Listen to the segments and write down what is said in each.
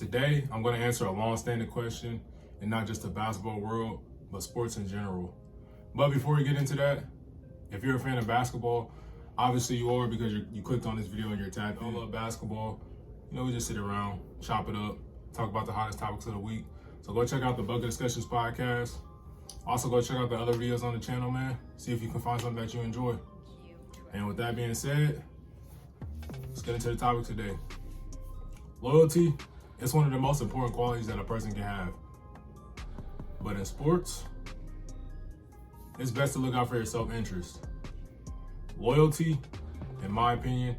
Today, I'm going to answer a long-standing question in not just the basketball world, but sports in general. But before we get into that, if you're a fan of basketball, obviously you are because you clicked on this video and you're tapped in. I love basketball. We just sit around, chop it up, talk about the hottest topics of the week. So go check out the Bucket Discussions podcast. Also go check out the other videos on the channel, man. See if you can find something that you enjoy. And with that being said, let's get into the topic today. Loyalty is one of the most important qualities that a person can have. But in sports, it's best to look out for your self-interest. Loyalty, in my opinion,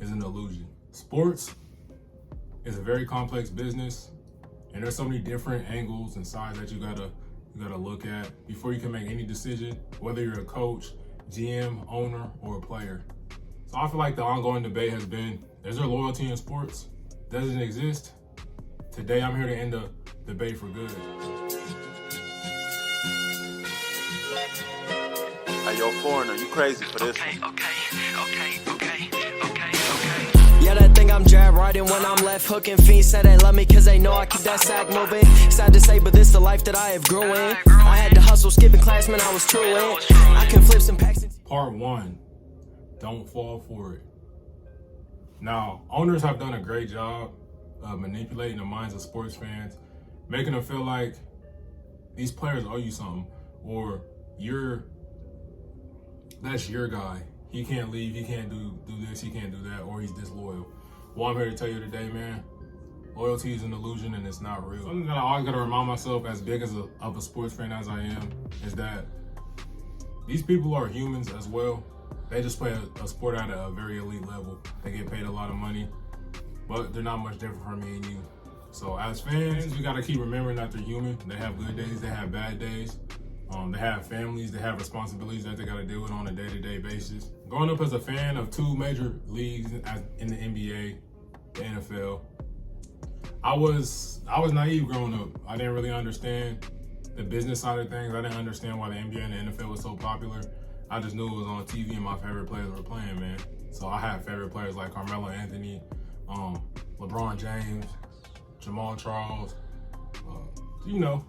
is an illusion. Sports is a very complex business, and there's so many different angles and sides that you gotta look at before you can make any decision, whether you're a coach, GM, owner, or a player. So I feel like the ongoing debate has been, is there loyalty in sports? Does it exist? Today I'm here to end the debate for good. Hey, yo, foreigner, you crazy for this Okay. Yeah, that thing I'm jab riding when I'm left hooking. Fiends say they love me cause they know I keep that sack moving. Sad to say, but this the life that I have grew in. I had to hustle, skipping class, man, I was true in. I can flip some packs. Part 1, don't fall for it. Now, owners have done a great job of manipulating the minds of sports fans, making them feel like these players owe you something, or that's your guy. He can't leave, he can't do this, he can't do that, or he's disloyal. Well, I'm here to tell you today, man, loyalty is an illusion and it's not real. Something that I always gotta remind myself, as big of a sports fan as I am, is that these people are humans as well. They just play a sport at a very elite level. They get paid a lot of money, but they're not much different from me and you. So as fans, we gotta keep remembering that they're human. They have good days, they have bad days. They have families, they have responsibilities that they gotta deal with on a day-to-day basis. Growing up as a fan of 2 major leagues in the NBA, the NFL, I was naive growing up. I didn't really understand the business side of things. I didn't understand why the NBA and the NFL was so popular. I just knew it was on TV and my favorite players were playing, man. So I had favorite players like Carmelo Anthony, LeBron James, Jamal Charles,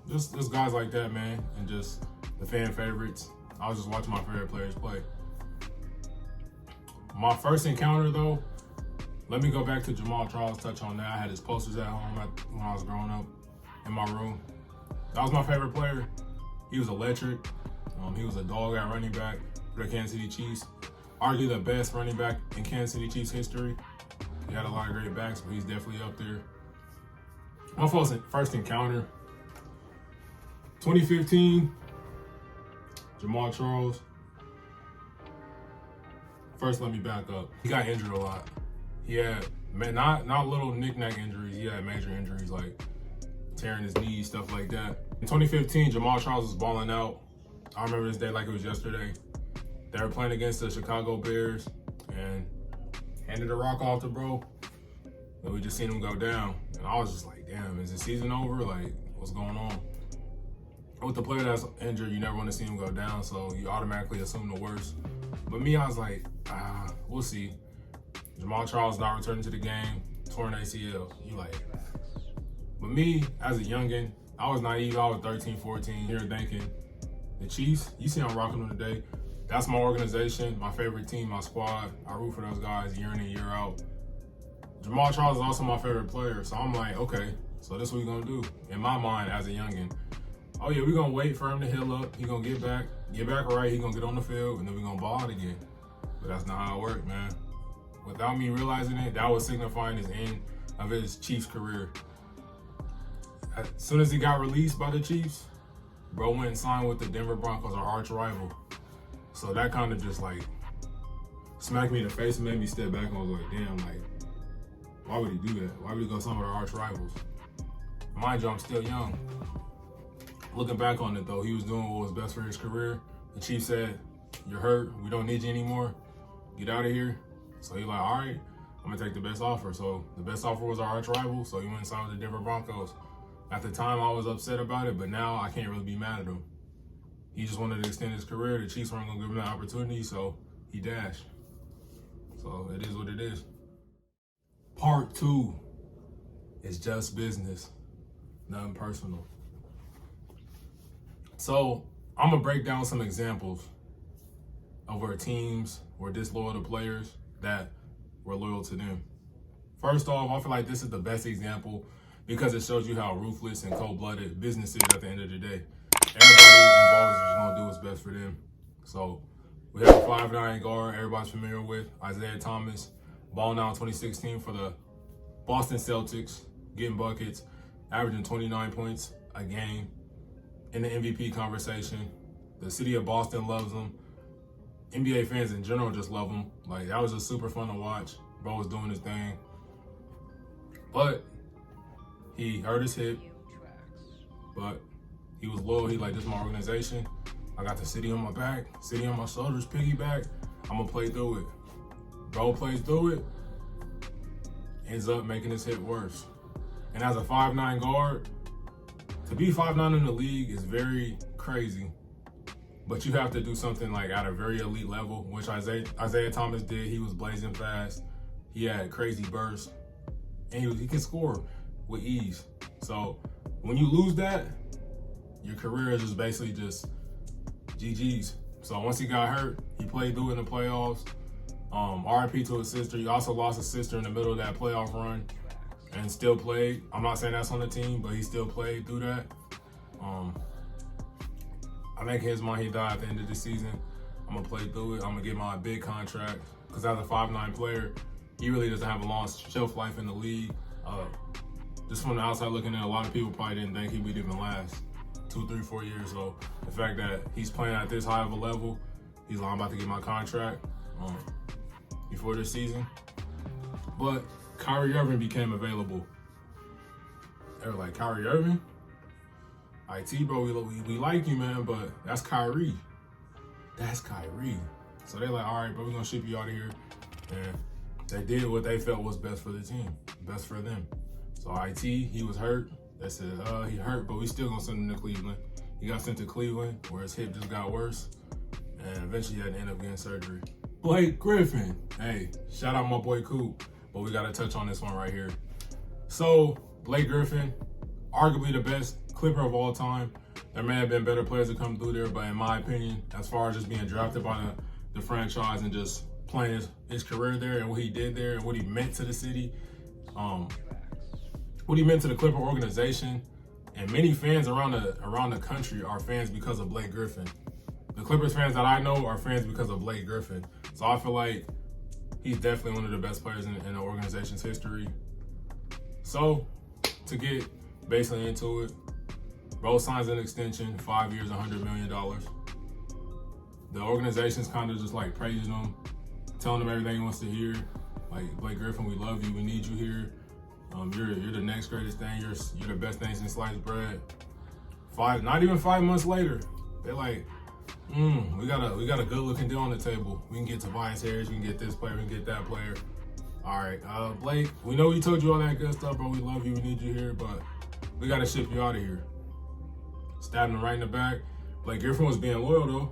just guys like that, man, and just the fan favorites. I was just watching my favorite players play. My first encounter, though, let me go back to Jamal Charles, touch on that. I had his posters at home when I was growing up in my room. That was my favorite player. He was electric. He was a dog at running back for the Kansas City Chiefs. Arguably the best running back in Kansas City Chiefs history. He had a lot of great backs, but he's definitely up there. My first encounter, 2015, Jamal Charles. First, let me back up. He got injured a lot. He had, not little knick-knack injuries. He had major injuries like tearing his knees, stuff like that. In 2015, Jamal Charles was balling out. I remember this day like it was yesterday. They were playing against the Chicago Bears and handed the rock off to bro. And we just seen him go down. And I was just like, damn, is the season over? Like, what's going on? With the player that's injured, you never want to see him go down, so you automatically assume the worst. But me, I was like, we'll see. Jamal Charles not returning to the game, torn ACL. But me, as a youngin', I was naive. I was 13, 14, here thinking, the Chiefs, you see I'm rocking them today. That's my organization, my favorite team, my squad. I root for those guys year in and year out. Jamal Charles is also my favorite player, so I'm like, okay, so this is what we're gonna do. In my mind, as a youngin', oh yeah, we're gonna wait for him to heal up. He gonna get back right. He gonna get on the field, and then we're gonna ball out again. But that's not how it worked, man. Without me realizing it, that was signifying his end of his Chiefs career. As soon as he got released by the Chiefs, bro went and signed with the Denver Broncos, our arch rival. So that kind of just like smacked me in the face and made me step back and was like, damn, like, why would he do that? Why would he go sign with our arch rivals? Mind you, I'm still young. Looking back on it though, he was doing what was best for his career. The Chiefs said, you're hurt, we don't need you anymore, get out of here. So he's like, all right, I'm gonna take the best offer. So the best offer was our arch rival, so he went and signed with the Denver Broncos. At the time, I was upset about it, but now I can't really be mad at him. He just wanted to extend his career. The Chiefs weren't gonna give him that opportunity, so he dashed. So, So it is what it is. Part 2. It's just business, nothing personal. So I'm gonna break down some examples of where teams were disloyal to players that were loyal to them. First off, I feel like this is the best example because it shows you how ruthless and cold-blooded business is at the end of the day. Everybody involved is just gonna do what's best for them. So we have a 5'9" guard everybody's familiar with, Isaiah Thomas, balling out in 2016 for the Boston Celtics, getting buckets, averaging 29 points a game, in the MVP conversation. The city of Boston loves him. NBA fans in general just love him. Like, that was just super fun to watch. Bro was doing his thing. But he hurt his hip. But he was loyal. He like, this is my organization. I got the city on my back, city on my shoulders, piggyback. I'm gonna play through it. Bro plays through it. Ends up making his hip worse. And as a 5'9" guard, to be 5'9" in the league is very crazy. But you have to do something like at a very elite level, which Isaiah Thomas did. He was blazing fast. He had crazy bursts. And he can score with ease. So when you lose that, your career is just basically just GG's. So once he got hurt, he played through it in the playoffs. RIP to his sister. He also lost his sister in the middle of that playoff run and still played. I'm not saying that's on the team, but he still played through that. I think his mind, he died at the end of the season. I'm gonna play through it. I'm gonna get my big contract because as a 5'9" player, he really doesn't have a long shelf life in the league. Just from the outside looking in, a lot of people probably didn't think he would even last 2, 3, 4 years. So the fact that he's playing at this high of a level, he's like, I'm about to get my contract before this season. But Kyrie Irving became available. They were like, Kyrie Irving? IT, bro, we like you, man, but that's Kyrie. That's Kyrie. So they're like, all right, bro, we're going to ship you out of here. And they did what they felt was best for the team, best for them. So IT, he was hurt. They said, he hurt, but we still going to send him to Cleveland. He got sent to Cleveland, where his hip just got worse. And eventually he had to end up getting surgery. Blake Griffin. Hey, shout out my boy Coop. But we got to touch on this one right here. So, Blake Griffin, arguably the best Clipper of all time. There may have been better players that come through there, but in my opinion, as far as just being drafted by the franchise and just playing his career there and what he did there and what he meant to the city, what he meant to the Clipper organization, and many fans around the country are fans because of Blake Griffin. The Clippers fans that I know are fans because of Blake Griffin. So I feel like he's definitely one of the best players in the organization's history. So, to get basically into it, bro signs an extension, 5 years, $100 million. The organization's kind of just like praising him, telling him everything he wants to hear. Like, Blake Griffin, we love you, we need you here. You're the next greatest thing. You're the best thing since sliced bread. Not even 5 months later, they're like, we got a good looking deal on the table. We can get Tobias Harris, we can get this player, we can get that player. All right, Blake, we know we told you all that good stuff, bro. We love you, we need you here, but we got to ship you out of here. Stabbing him right in the back. Blake Griffin was being loyal, though.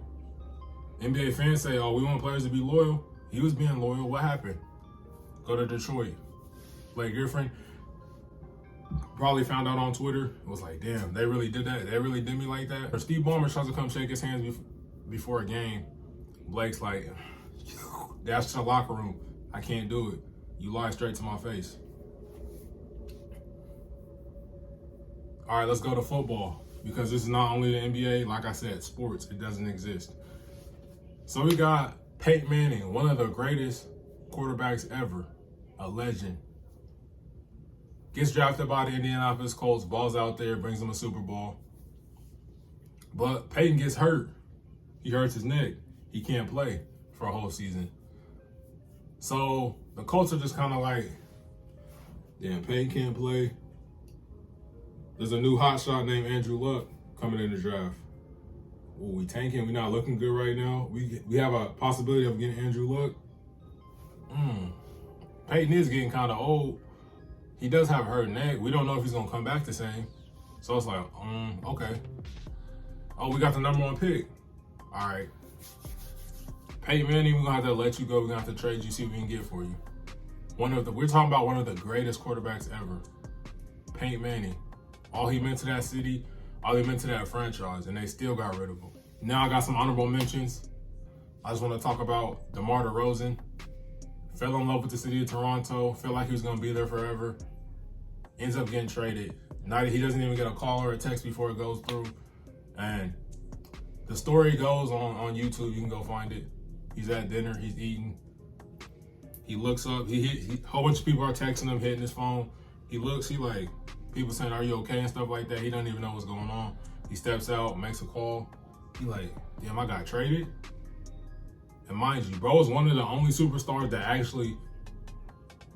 NBA fans say, oh, we want players to be loyal. He was being loyal. What happened? Go to Detroit. Blake Griffin probably found out on Twitter. It was like, damn, they really did that? They really did me like that? Or Steve Ballmer tries to come shake his hands before a game. Blake's like, that's the locker room. I can't do it. You lied straight to my face. All right, let's go to football. Because this is not only the NBA, like I said, sports, it doesn't exist. So we got Peyton Manning, one of the greatest quarterbacks ever, a legend. Gets drafted by the Indianapolis Colts, balls out there, brings them a Super Bowl. But Peyton gets hurt. He hurts his neck. He can't play for a whole season. So the Colts are just kind of like, damn, Peyton can't play. There's a new hotshot named Andrew Luck coming in the draft. Oh, we tanking. We're not looking good right now. We have a possibility of getting Andrew Luck. Peyton is getting kind of old. He does have a hurt neck. We don't know if he's going to come back the same. So it's like, okay. Oh, we got the #1 pick. All right. Peyton Manning, we're going to have to let you go. We're going to have to trade you, see what we can get for you. We're talking about one of the greatest quarterbacks ever. Peyton Manning. All he meant to that city, all he meant to that franchise, and they still got rid of him. Now I got some honorable mentions. I just want to talk about DeMar DeRozan. Fell in love with the city of Toronto. Felt like he was going to be there forever. Ends up getting traded. He doesn't even get a call or a text before it goes through. And the story goes on YouTube. You can go find it. He's at dinner. He's eating. He looks up. A whole bunch of people are texting him, hitting his phone. He looks. He like, people saying, "Are you okay?" and stuff like that. He doesn't even know what's going on. He steps out, makes a call. He like, damn, I got traded. And mind you, bro is one of the only superstars that actually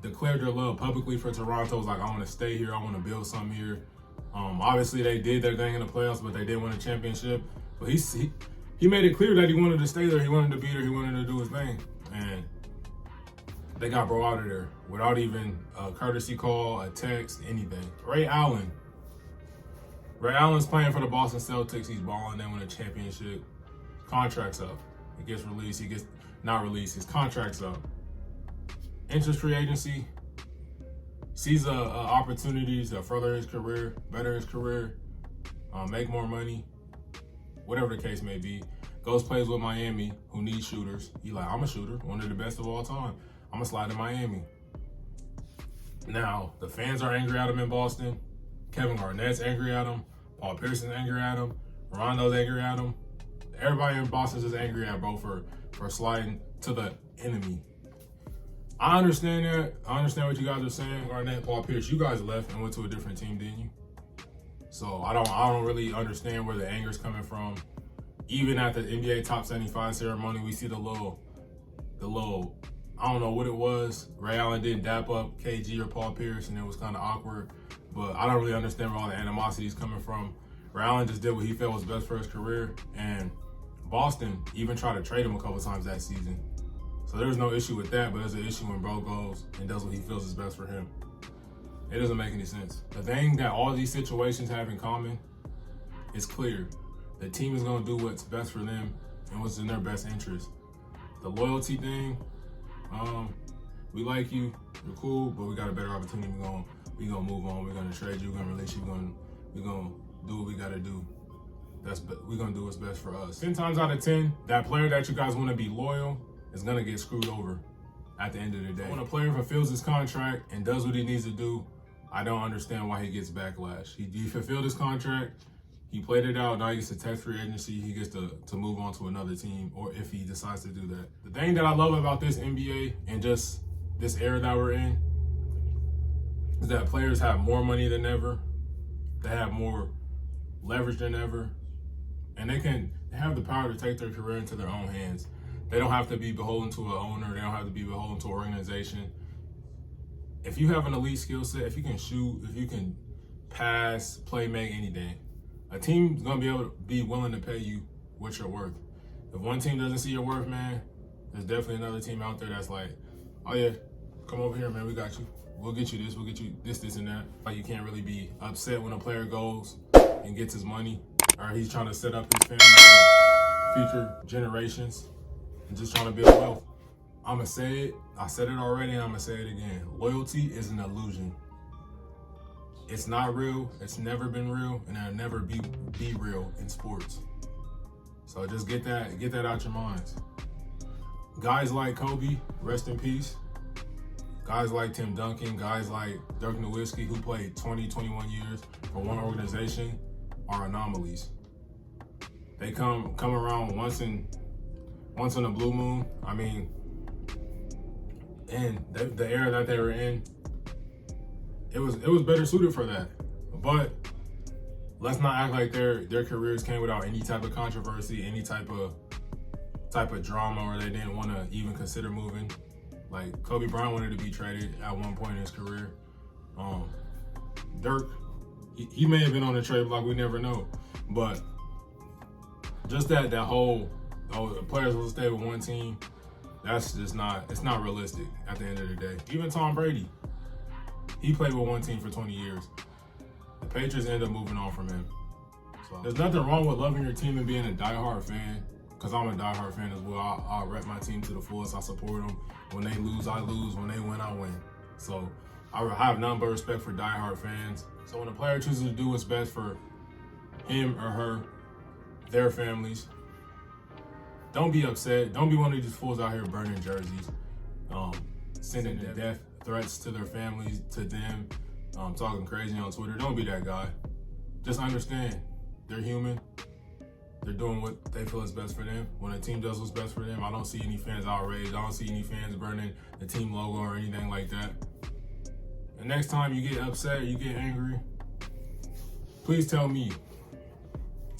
declared their love publicly for Toronto. Was like, I want to stay here. I want to build something here. Obviously, they did their thing in the playoffs, but they did win a championship. But he made it clear that he wanted to stay there. He wanted to be there. He wanted to do his thing. And they got bro out of there without even a courtesy call, a text, anything. Ray Allen. Ray Allen's playing for the Boston Celtics. He's balling. They win a championship. Contract's up. He gets released. He gets not released. His contract's up. Enters free agency. Sees opportunities to further his career, better his career, make more money, whatever the case may be. Goes plays with Miami, who needs shooters. He like, I'm a shooter, one of the best of all time. I'm gonna slide to Miami. Now, the fans are angry at him in Boston. Kevin Garnett's angry at him. Paul Pierce's angry at him. Rondo's angry at him. Everybody in Boston's just angry at bro for sliding to the enemy. I understand that. I understand what you guys are saying. Garnett, Paul Pierce, you guys left and went to a different team, didn't you? So I don't really understand where the anger's coming from. Even at the NBA Top 75 ceremony, we see the little, I don't know what it was. Ray Allen didn't dap up KG or Paul Pierce, and it was kind of awkward. But I don't really understand where all the animosity is coming from. Ray Allen just did what he felt was best for his career, and Boston even tried to trade him a couple times that season. So there's no issue with that, but there's an issue when bro goes and does what he feels is best for him. It doesn't make any sense. The thing that all these situations have in common is clear. The team is going to do what's best for them and what's in their best interest. The loyalty thing, we like you, you're cool, but we got a better opportunity. We're gonna move on. We're gonna trade you. We're gonna release you. We're gonna do what we gotta do. We're gonna do what's best for us. 10 times out of 10, that player that you guys want to be loyal is gonna get screwed over at the end of the day. When a player fulfills his contract and does what he needs to do, I don't understand why he gets backlash. He fulfilled his contract. He played it out. Now he gets to text free agency. He gets to move on to another team, or if he decides to do that. The thing that I love about this NBA and just this era that we're in is that players have more money than ever. They have more leverage than ever. And they have the power to take their career into their own hands. They don't have to be beholden to an owner. They don't have to be beholden to an organization. If you have an elite skill set, if you can shoot, if you can pass, play, make anything, a team's gonna be able to be willing to pay you what you're worth. If one team doesn't see your worth, man, there's definitely another team out there that's like, oh yeah, come over here, man, we got you. We'll get you this, we'll get you this, and that. Like, you can't really be upset when a player goes and gets his money, or he's trying to set up his family for future generations and just trying to build wealth. I'ma say it, I said it already, and I'ma say it again. Loyalty is an illusion. It's not real, it's never been real, and it'll never be real in sports. So just get that out your minds. Guys like Kobe, rest in peace. Guys like Tim Duncan, guys like Dirk Nowitzki, who played 20, 21 years for one organization, are anomalies. They come around once in a blue moon. I mean, and the era that they were in, it was better suited for that. But let's not act like their careers came without any type of controversy, any type of drama, or they didn't want to even consider moving. Like, Kobe Bryant wanted to be traded at one point in his career. Dirk, he may have been on the trade block, we never know. But just that whole, the players will stay with one team, that's just it's not realistic at the end of the day. Even Tom Brady, he played with one team for 20 years. The Patriots end up moving on from him. So there's nothing wrong with loving your team and being a diehard fan, because I'm a diehard fan as well. I'll rep my team to the fullest. I support them. When they lose, I lose. When they win, I win. So I have none but respect for diehard fans. So when a player chooses to do what's best for him or her, their families, don't be upset. Don't be one of these fools out here burning jerseys, sending death threats to their families, to them, talking crazy on Twitter. Don't be that guy. Just understand, they're human. They're doing what they feel is best for them. When a team does what's best for them, I don't see any fans outraged. I don't see any fans burning the team logo or anything like that. The next time you get upset, you get angry, please tell me,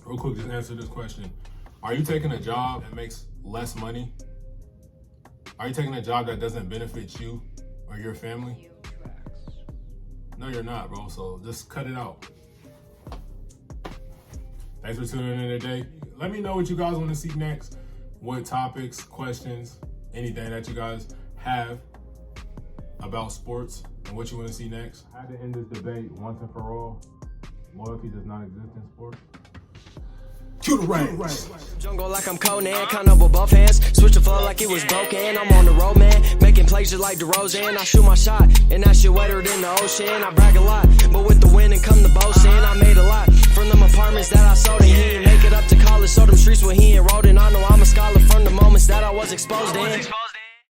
real quick, just answer this question. Are you taking a job that makes less money? Are you taking a job that doesn't benefit you or your family? No, you're not, bro, so just cut it out. Thanks for tuning in today. Let me know what you guys want to see next, what topics, questions, anything that you guys have about sports and what you want to see next. I had to end this debate once and for all. Loyalty does not exist in sports. Cue the rain. Jungle like I'm Conan, count up with both hands. Switch the flow like it was broken. I'm on the road, man, making plays just like DeRozan. I shoot my shot, and that shit wetter than the ocean. I brag a lot, but with the wind and come the boasting. I made a lot from them apartments that I sold, and he didn't make it up to college. So them streets where he enrolled in. I know I'm a scholar from the moments that I was exposed in.